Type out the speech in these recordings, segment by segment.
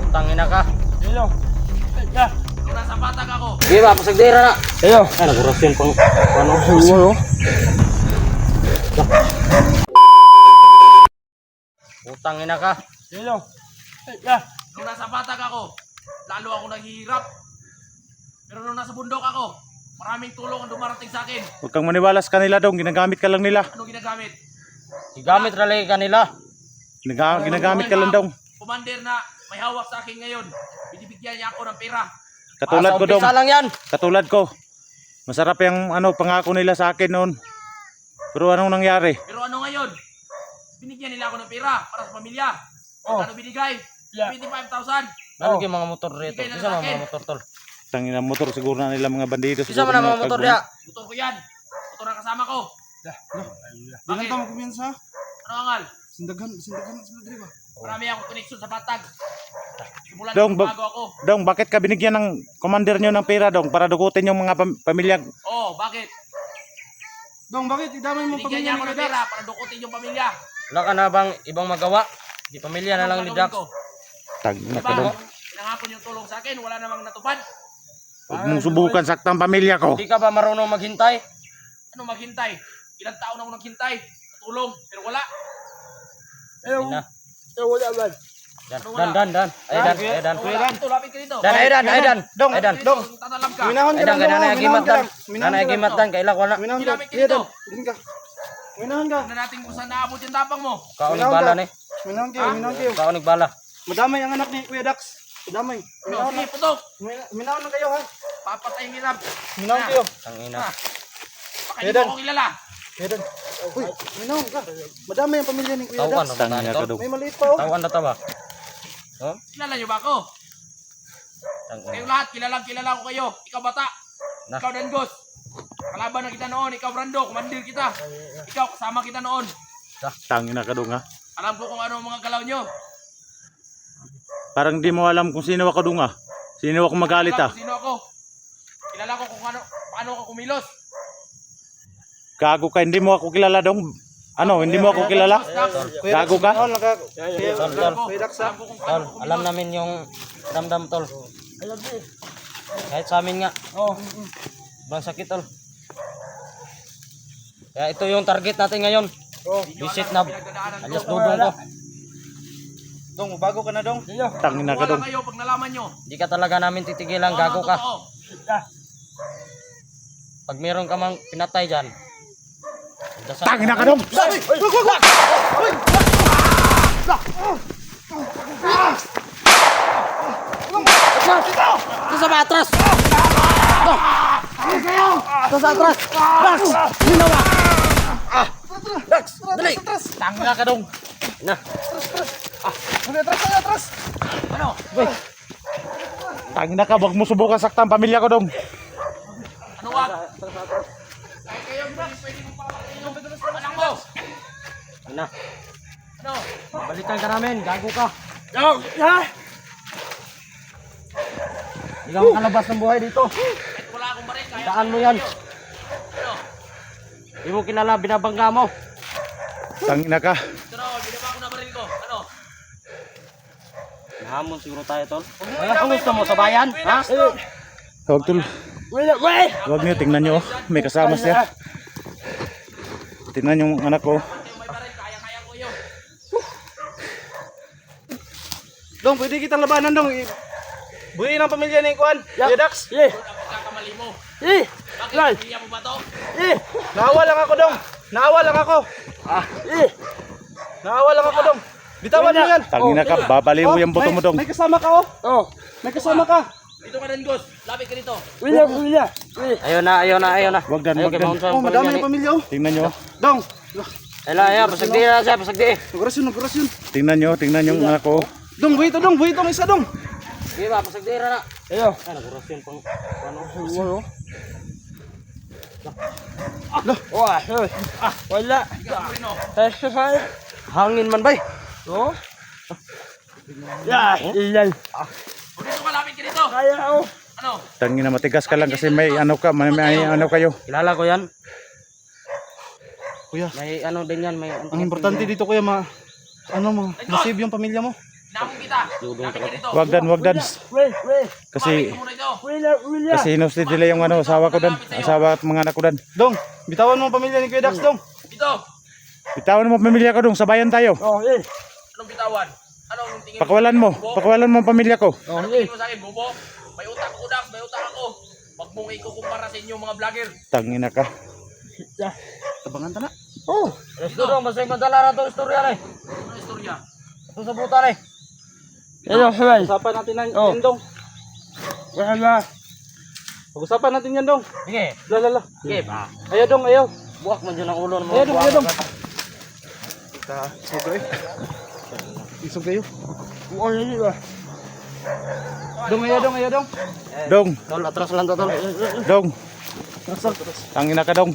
Tangina ka. Hello. Ya. Nasa patag ako. Sige ba, pasagdira na. Hello. Ay, nagurasyon pang ano. Hello. Putang ina ka. Hello. Ya. Nung nasa patag ako, lalo ako naghihirap. Pero nung nasa bundok ako, maraming tulong ang dumarating sa akin. Huwag kang maniwala sa kanila dong, ginagamit ka lang nila. Anong ginagamit? Igamit ralay kanila. Ginagamit ka lang dong. Commander na may hawak sa akin ngayon. Binibigyan niya ako ng pera. Katulad ko dong. Umpisa lang yan. Katulad ko. Masarap yung pangako nila sa akin noon. Pero anong nangyari? Pero ano ngayon? Binigyan nila ako ng pera para sa pamilya. Oh. Ano binigay? Yeah. 25,000. Ano yung mga motor rito? Bigay na Isa sa mga akin. motor tol. Tangin ang motor siguro na nila mga bandido. Isa man ang mga motor diya. Motor ko yan. Motor na kasama ko. Dilan ta mo kumiyansa. Ano angal? Sindagan sila diri ba? Marami akong connection sa patag. Simulan Dong, ko bago ako. Dong, bakit ka binigyan ng commander nyo ng pera dong para dugutin yung mga pamilya? Oh, bakit? Dong, bakit idamay mo Binigyan niya ako ng pera para dukutin yung pamilya. Wala ka na bang ibang magawa? Di pamilya na lang ni Dax. Tangina Diba? ka dong. Pinangako yung tulong sa akin, wala namang natupad. Huwag mong subukan saktang pamilya ko. Di ka ba marunong maghintay? Ano maghintay? Ilang taon ako naghintay. Tulong, pero wala. Hindi na. wala man. Dan. Ay dan. Wala. Ito, lapit ka dito. Dan, ay dan. Dong, Ay dan. dong. Tatalam ka. Minahon Ay dan, ganana yung gimat dan. Ganana yung gimat dan, kaila ko na. Minahon ka. Ginamit ka dito. Din ka. Minahon ka. Tignan natin kung saan naabot yung tapang mo. Kaunig bala ni. Minahon kayo. Kaunig bala. Madamay ang anak ni Kuya Dax. Madamay. Ano, sige, putok. Minahon na kayo ha. Papatayin kita. Minahon kayo. Tangina. Baka hindi mo ako kilala. Medan. Uy, minahon ka. Madamay ang pamilya ni Kuya Tawan Dax. na Tangina ka to. dong. May maliit pa oh. Tawan na ta ba? Oh? Kilala niyo ba ako? Tangina. Kayong lahat, kilala ko kayo. Ikaw bata. Na. Ikaw Dangos. Kalaban na kita noon. Ikaw Brando, kumandir kita. Ikaw, kasama kita noon. Tangina ka dong ha. Alam ko kung ano ang mga galaw nyo. Parang di mo alam kung sino ako dong ha. Sino ako magalit Alam ha. ko sino ako. Kilala ko kung paano ako kumilos. Gago ka, hindi mo ako kilala dong. Ano, hindi mo ako kilala? Gago ka? Tol. Kuya Dax, alam ko kung Tol, paano ako alam kumilos. namin yung damdam tol. Kahit sa amin nga. Oh. Bang sakit tol. Kaya ito yung target natin ngayon. Oh. Visit na alias dudong ko. Dong, bago ka na dong. Tangina ka Wala dong. kayo pag nalaman nyo. Hindi ka talaga namin titigilan, gago ka. Totoo. Pag meron ka mang pinatay dyan. Dasal. Tangina ka dong. Ito sa matras! Ito sa atras! Dax! Ginawa! Dax! Dali! Tangina ka dong. Na! Atras. Ano? Tangina ka, wag mo subukan saktang pamilya ko dong. Ano wag? Kahit kayo, hindi pwede mong papatayin yung anak mo. Na! Ano? Balikan ka namin, gago ka! Hindi ka makalabas ng buhay dito. Kahit wala akong baril, kaya Daan mo yan. Ano? Hindi mo kilala, binabangga mo. Tangina ka. Pero, binaba ko na baril ko. Ano? Nahamon siguro tayo, tol. Ay, ang gusto mo sa bayan? Ha? Huwag tul. Huwag niyo, tingnan niyo. May kasama siya. Tingnan yung anak ko. Pati yung may baril, kaya-kaya ko yun. Dong, pwede kitang labanan dong. Buhay ng pamilya ni Kuan. Kuya Dax. Ang pagkakamali mo. Bakit? Pamilya mo ba to? Naawa lang ako dong. Naawa lang ako. Naawa lang ako dong. Bitawan mo yan. Tangina ka, babaliw yung buto mo dong. May kasama ka oh. Oh. May kasama ka. Dito ka rin, Gos. Lapit ka dito. Ayun na. Wag dan, wag dan. Oh, madami yung pamilya oh. Tingnan niyo. Dong. Ayun, pasagdi na siya, pasagdi. Nagorasyon. Tingnan niyo yung anak ko. Dong, buhay to isa dong. Sige ba, pasagdi na. Ayo. Ay, nagurasyon pang ano. Wala. Ikaw mo rin, oh. Hangin man bay. Oh. Ya, ilan. O, dito ka, lapit ka dito. Kaya oh. Ano? Tangina, matigas ka lang kasi may ano ka, may ano kayo. Kilala ko yan. Kuya, May ano din yan, may ang importante dito kuya ano mo, masave yung pamilya mo. Hinamon kita. Lapit ka dito. Wag dan. Kasi Lumapit ka muna ito. kasi inosted nila yung ano, asawa ko dan. Asawa at mga anak ko dan. Dong, bitawan mo ang pamilya ni Kuya Dax, Dong. Dito. Bitawan mo pamilya ko dong, sabayan tayo. Anong bitawan? Anong tingin Pakawalan mo ang pamilya ko. Anong tingin mo sa akin, bobo? May utak ko, Dax. May utak ako. Huwag mong ikukumpara sa inyo mga vlogger. Tangina ka. Tabangan ta na. Alas dudong, basta yung madala na itong istorya na eh. Ano istorya? Itong sa buta na eh. Usapan natin yan, Dong. Pag-usapan natin yan, Dong. Sige. La. Sige pa. Ayaw, Dong, ayaw. Buwak man dyan ang ulo ng Ayaw, mga Dong, ayaw, Dong. Isog kayo. Isog kayo. Dong, ayaw, Dong, ayaw, Dong. Dong, Tol, atras lang to, tol. dong. Tangina ka dong.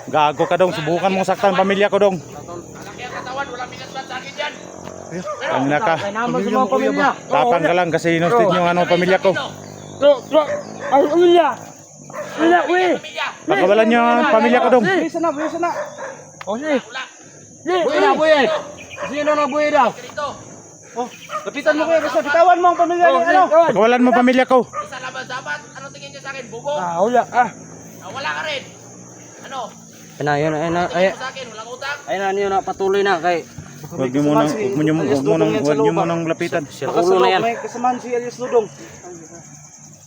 Gago ka dong, subukan mong saktan pamilya ko dong. Malaki ang katawan. Walang pinasban sa akin dyan. Tangina ka. Ay naman sa mga pamilya. Tapang ka lang kasi inosted yung ano pamilya ko. Pamilya. Pakawalan niyo ang pamilya ko dong. Bisa na. Wala. Buhay na, buhay. Sino na buhay daw? Dito. Oh, lapitan mo kuya, basta bitawan mo ang pamilya ni ano. Pakawalan mo pamilya ko. Isa laban dapat. Anong tingin niyo sa akin, bobo? Wala. Wala ka rin. Ano? Ayun na. Tingin mo sa akin, walang utak? Ayun na, patuloy na kay Huwag niyo munang lapitan. Baka sa ulo na loob yan. may kasamahan si Elias Dudong.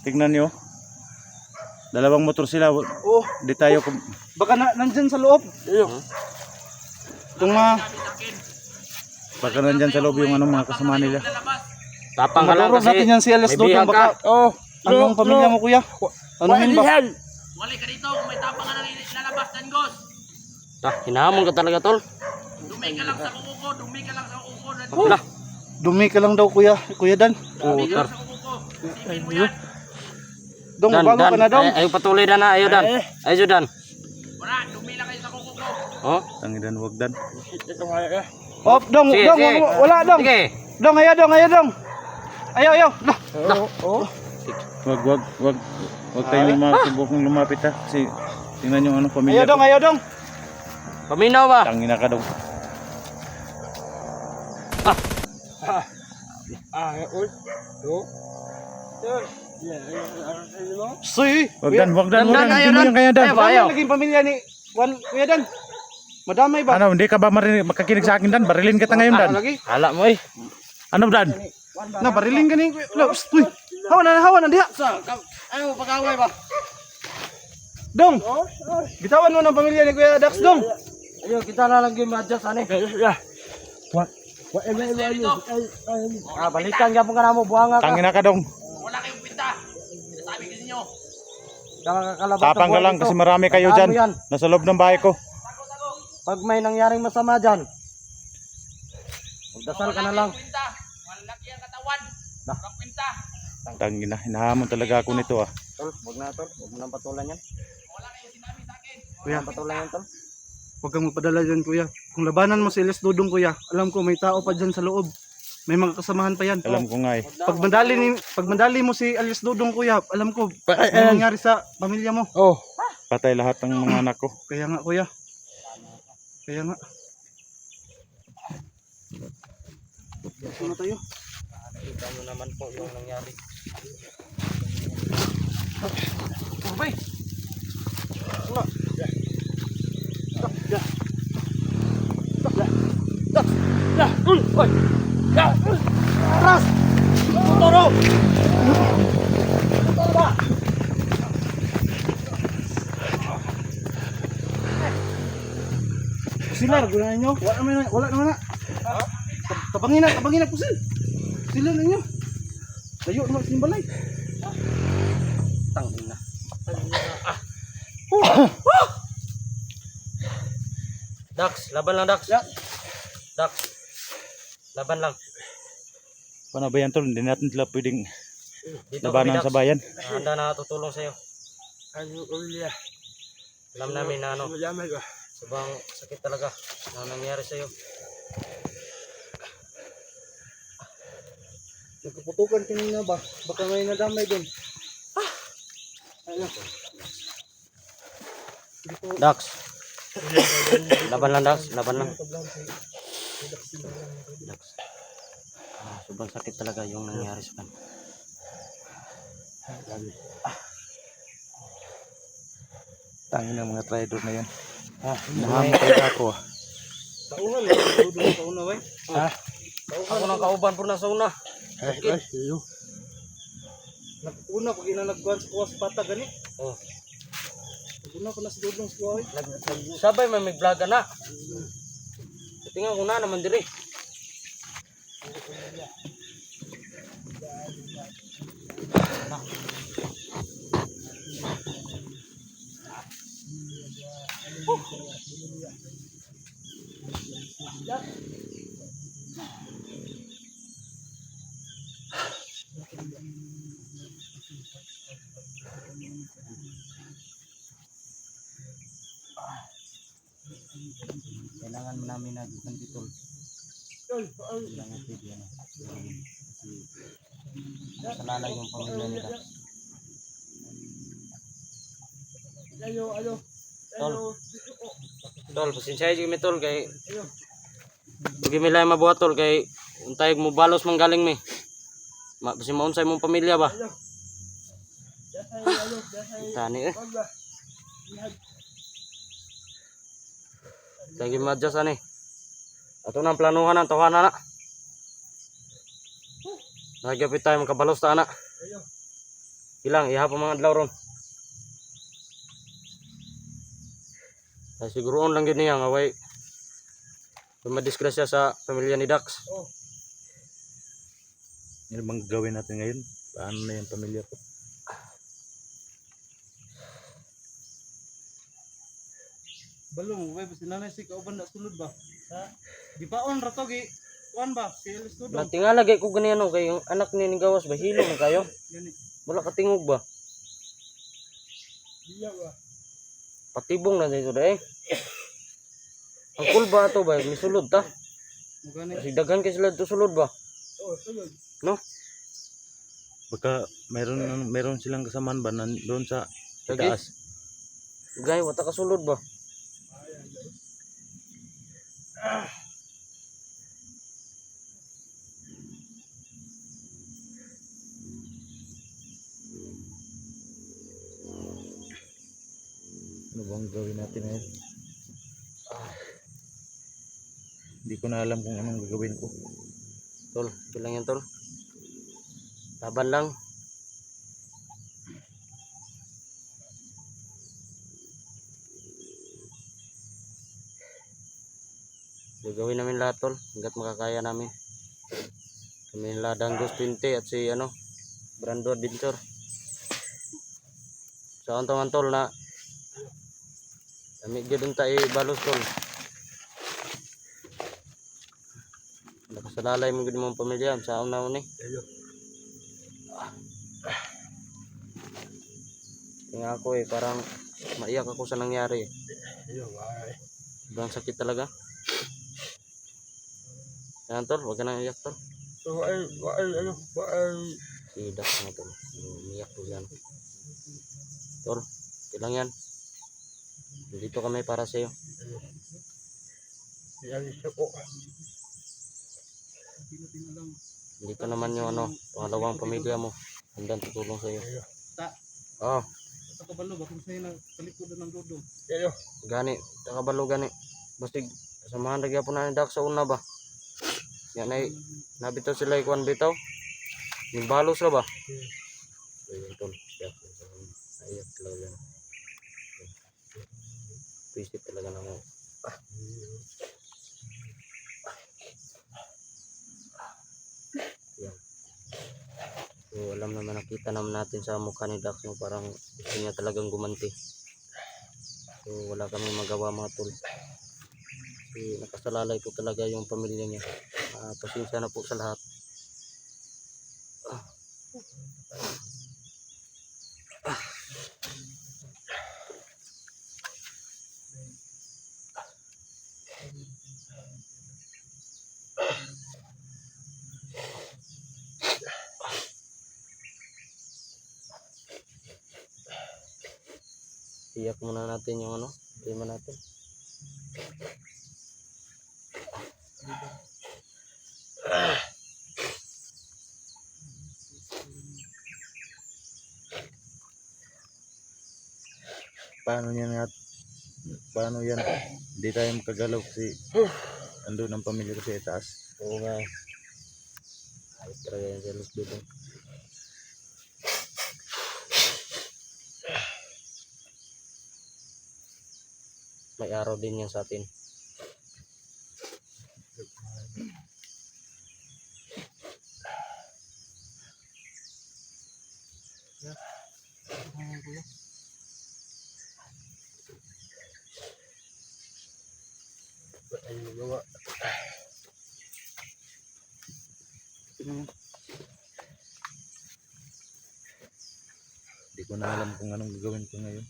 Tignan niyo. Dalawang motor sila. Oh, Di tayo baka nandyan sa loob. Itong mga baka nandyan sa loob yung ano mga kasama nila. Tapang ka lang maturo kasi natin yan si Elias may Dudong. bihag ka. Baka anong pamilya mo kuya? Anuhin ba? Wali ka dito. Kung may tapang ka na lalabas, Dangos. Hinamon ka talaga, tol. Dumi ka lang sa kuko ko. Dumi ka lang sa kuko ko. Wala. Dumi ka lang daw kuya, Kuya Dan. Dumi ka lang sa kuko ko. Isipin mo yan. Dong, bago ka na Dong. Ayaw patuloy na ayaw dan. Ayaw dan. Wala. Dumi lang kayo sa kuko ko. Oh. Tangidan wag dan. Oh, Dong, Sige, Dong, sige. wala Dong. Sige. Dong, ayaw Dong. Ayaw. Lah. Wag tayong subukang lumapit ha. Kasi tingnan niyo ano pamilya ko. Ayaw Dong. Paminaw ba? Tangina ka dong. Suy. Wag dan. Dan, ayaw, Hindi mo Dan. yan kaya dan. Ayaw ba? Ano naging pamilya ni Kuya Dan? Madamay ba? Ano, hindi ka ba makakinig sa akin dan? Barilin kita ngayon dan. Lagi? Hala mo eh. Ano dan? Na bariling ka ni Kuya. Uy. Hawan na diha. Ano pag-away ba? Dong. Bitawan mo ng pamilya ni Kuya Dax Dong. Ayaw kita na lang gi-adjust ani. Balikan ka pong kanamo buhanga ka. Tangina ka dong. Wala kayong pinta. Sinasabi ko sa inyo. Tapang ka lang kasi marami kayo dyan. Nasa loob ng bahay ko. Pag may nangyaring masama dyan, magdasal ka na lang. Pinta. Malaki ang katawan. Walang pinta. Tangina, hinahamon talaga ako nito ah. Tol, wag na tol. Wag mo nang patulan yan. Wala kayong sinabi sa akin. Kuya, Patulan yan tol. huwag kang magpadala dyan Kuya. Kung labanan mo si Elias Dudong Kuya, alam ko may tao pa dyan sa loob. May mga kasamahan pa yan. Alam ko nga eh. Pag mandali mo si Elias Dudong Kuya, alam ko may nangyari sa pamilya mo. Oh. Patay lahat ng mga anak ko. Kaya nga Kuya. Kaya nga. Ano tayo? Kita mo naman po yung nangyari. Silar, gunahin nyo. Wala naman na. Tabangin na pusil. Silar ninyo. Layo naman sa balay. Tangin na. Dax, laban lang Dax. Dax. Laban lang. Paano ba yan tol? Hindi natin sila pwedeng Dito labanan sa bayan. Handa na tutulong sa'yo. Alam namin na ano. Sobrang sakit talaga na nangyari sa'yo. Nagpuputukan kanina ba? Baka may nadamay doon. Dax. Laban lang Dax, laban lang. Dax. Sobrang sakit talaga yung nangyari sa kan. Tangin ng mga traidor na yan. Ah, Nahamatay ako ah. Tauhan lang. Dudong sa una, bay. ako nang kauban po na sa una. Iyo. Nag-una, pag inanagkuhan sa kuwas pata, gani. Oh. Nag-una pa na sa dudong sa kuwas. Sabay may vloga na. Tingnan ko na naman diri. Kailangan namin na ng titol. Kailangan pwede ano. Kasi nasalala yung pamilya nila. Tol. Tol, pasensya kami tol kay Huwag mi lang mabuhat tol kay untay mo balos manggaling mi. Basi maunsay mong pamilya ba? Tani eh. Lagi madjas ani. Ato nang planuhan ang tawanan na. Nagapit tayo makabalos ta ana. Ilang ihapon mga adlaw ron. Ay siguroon lang gid niya nga way madisgrasya sa pamilya ni Dax. Ano bang gawin natin ngayon? Paano na yung pamilya ko? Balong, bay, basta nanay si kauban na sulod ba? Di ba on rato, gi? Kuan ba? Si Elis Tudong. Natingala gay ko gani ano kay yung anak ni Gawas ba hilo man kayo? Gani. Wala katingog ba? Diya ba? Patibong na dito eh. Ang cool ba ito ba? May sulod ta? Gani. Kasi daghan kay sila ito sulod ba? Oh, sulod. No? Baka meron silang kasamaan ba doon sa Lagi? itaas? Gay, wata ka sulod ba? Ano bang gawin natin ngayon? Hindi ko na alam kung anong gagawin ko. Tol, bilang yan tol. Laban lang. Gagawin namin lahat tol, hanggat makakaya namin. Kami nila Danggos 20 at si ano, Brando Adventure. Saan taman tol na kami gudun tayo balos tol. Nakasalalay mo gud mong pamilya sa una ni. Tingnan ako eh, parang maiyak ako sa nangyari. Sobrang sakit talaga. Yan tol, wag ka nang iyak tol. Si Dax na tol, umiyak po yan. Tol, ilang yan. Dito kami para sa iyo. Dito naman yung ano, pangalawang pamilya mo. Hanggang tutulong sa iyo. Ta. Oh, Sa kabalo ba kung sa'yo na kalikudan ng dudong? gani, takabalo gani. Basta samahan lagi po na ni Dax sa una ba? Yan ay nabitaw sila ikuan bitaw. Yung balos ra ba? Ayun tol, ayat talaga. Pisip talaga na mo. Yan. So alam naman, nakita naman natin sa mukha ni Dax no, parang gusto niya talagang gumanti. So wala kami magawa mga tol. Kasi nakasalalay po talaga yung pamilya niya. Pasensya na po sa lahat. Iyak muna natin yung ano, tema natin. paano yan? Hindi tayo makagalaw kasi andun ang pamilya ko sa itaas. Oo nga eh. Ayos talaga yan si Los Dudong. May araw din yan sa atin. Hindi ko na alam kung anong gagawin ko ngayon.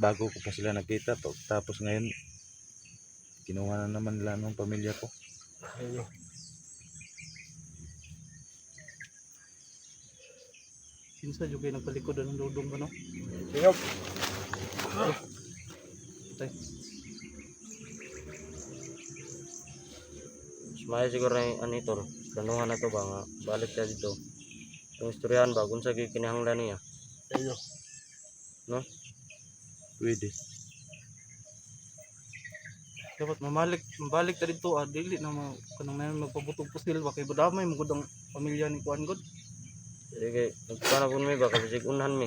Bago ko pa sila nakita to, tapos ngayon kinuha na naman nila ng pamilya ko. Sinsa yung kayo nagpalikod ng dudong ba no? Tay. Sumaya siguro na ano ito. Planuhan na to ba nga. Balik siya dito. Yung istoryahan ba kung sa kinahanglan niya. No? Pwede. Dapat mabalik ta dito dili na kanang na magpabutog pusil ba kay badamay mo gud ang pamilya ni Kuan god. Sige, nagpana po may ba kasi unhan mi.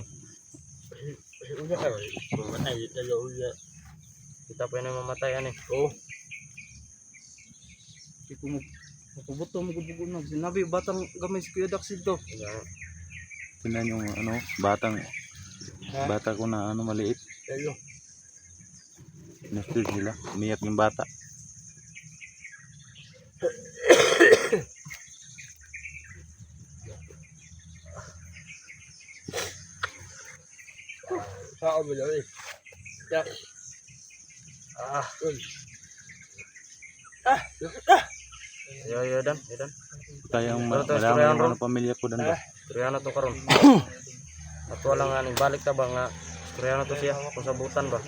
Kita pa na mamatayan eh. Oo. Kay kung magpabuto mo gud na sinabi batang gamay si Kuya Dax dito. Tingnan yung ano, bata ko na ano maliit. Nastil nila, umiyak yung bata. Yo dan. Tayong Ano to, malaman istoryahan yung ron? ano, pamilya ko dan ba? Istoryahan na to karon. Ato lang nga ning balik ta ba nga. Istoryahan na to siya kung sabutan ba.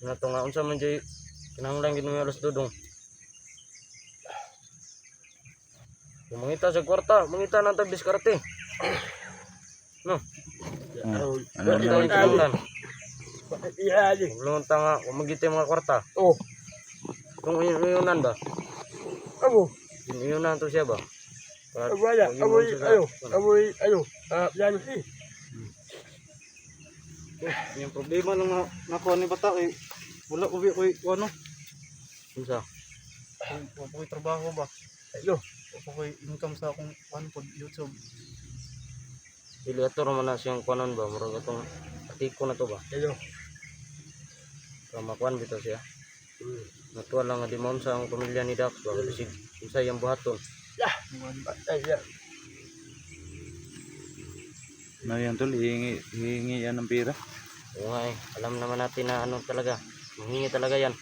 Na to nga unsa man jay kinahanglan gid mo Los Dudong. Kung mangita sa kwarta, mangita na tag diskarte. No. Ano Ano yun? kinahanglan? Kung nga, kung magita yung mga kwarta. Oh. Kung iunan ba? Abo. Iunan to siya ba? Wala. Yan si. Yung problema lang na kuan ni bata kay wala ko ano, Unsa? wala ko trabaho ba. Ayo. Wala ko income sa akong kuan pod YouTube. Dili ato ra man na siyang kuanon ba? Murag atong atiko na to ba? Ayo. Kamakuan bitaw siya. Natuwa lang nga di mo sa ang pamilya ni Dax ba? Kasi unsa yung buhaton. Ayo. Na yan tol, hihingi yan ng pira. Oo nga eh. Alam naman natin na ano talaga. Manghingi talaga yan.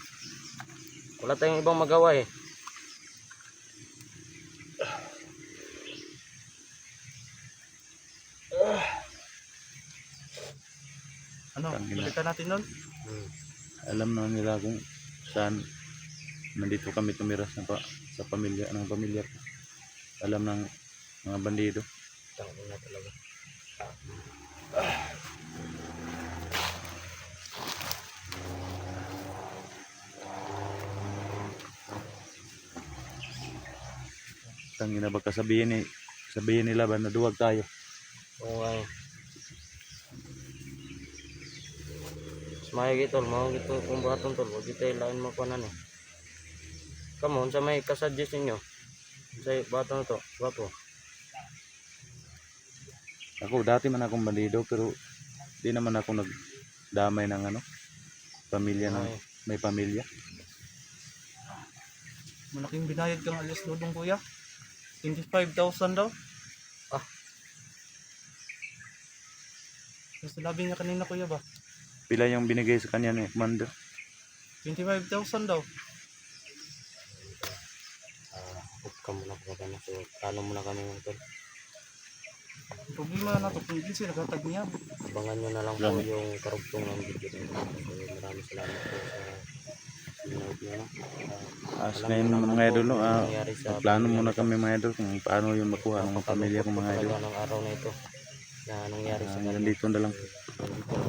Wala tayong ibang magawa eh. Ano, Tangina. balikan natin nun. Alam na nila kung saan nandito kami tumira sa pamilya ng pamilya ko. Alam ng mga bandido. Tangin na talaga. Tangina, baka sabihin nila ba na duwag tayo. Oo nga eh. Maya gitol, mau gitu kung buhaton tol. Huwag kita ilain mo kuanan eh. Kamu, unsa may kasuggest ninyo? Sa buhaton to, wapo. Ako dati man akong bandido pero di naman ako nagdamay ng ano, pamilya ng Ay. may pamilya. Malaking binayad kang alas dudong kuya. 25,000 daw. Ah. Kasi labi niya kanina kuya ba? Pila yung binigay sa kanya ni Commander? 25,000 daw. Huwag muna po kami. So, talo muna kami ng tol. Ang problema na ito, kung hindi sila nagtatag niya. Abangan nyo na lang po yung karugtong ng video nito. So, maraming salamat po sa sinunod nyo. No? ngayon mga idol, no, nangyari sa plano muna kami mga idol kung paano yung makuha ng pamilya ko mga idol. ng araw na ito na nangyari sa Hanggang dito na lang. Nandito